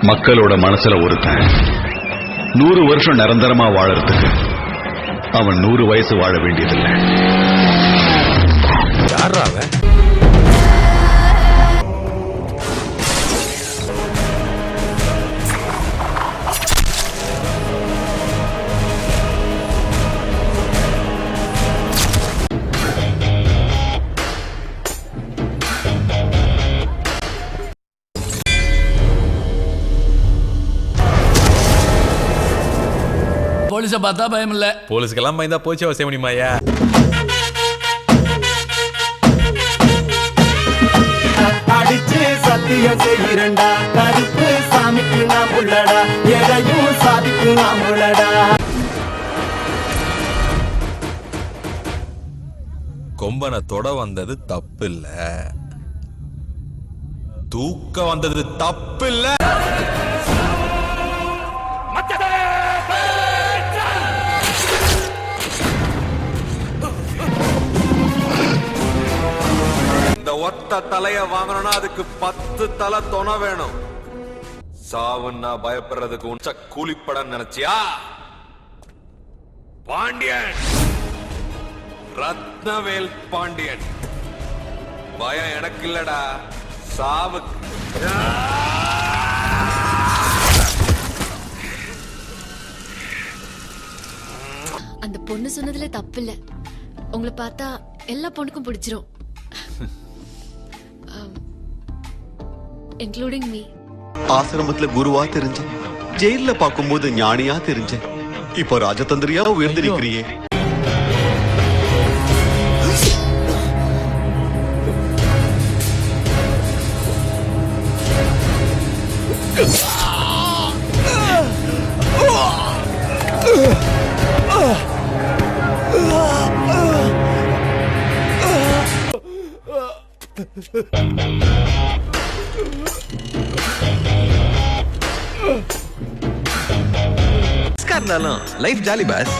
மக்களோட மனசுல ஒருத்தன் 100 வருஷம் நிரந்தரமா வாழறதுக்கு அவன் 100 வயசு வாழ வேண்டியதில்லை. யாரா அவன்? போலீஸை பார்த்தா பயம் இல்ல. போலீஸ்க்கெல்லாம் பயந்தா போச்சு அவசியம் முடியுமாயா? அடிச்சு சத்தியம் செய்யறண்டா, கருப்பு சாமிக்கு நாம் உள்ளடா, எதையும் சாதிக்கு நாம் உள்ளடா. கொம்பனை தொட வந்தது தப்பு இல்ல, தூக்க வந்தது தப்பு இல்ல. இந்த ஒத்த தலைய வாங்கணும்னா அதுக்கு 10 தலை தொண வேணும். சாவுன்னா பயப்படுறதுக்கு உச்ச கூலிப்படம் நினைச்சியா? பாண்டியன், ரத்னவேல் பாண்டியன். பயம் எனக்கு இல்லடா, சாவுக்கு. அந்த பொண்ணு சொன்னதுல தப்பு இல்ல. உங்களை பார்த்தா எல்லா பொண்ணுக்கும் பிடிச்சிரும், இன்க்ளூடிங் மீ. ஆசிரமத்துல குருவா தெரிஞ்சேன், ஜெயில பாக்கும்போது ஞானியா தெரிஞ்சேன், இப்போ ராஜதந்திரியா உயர்ந்திருக்கிறியே. Life jolly pass.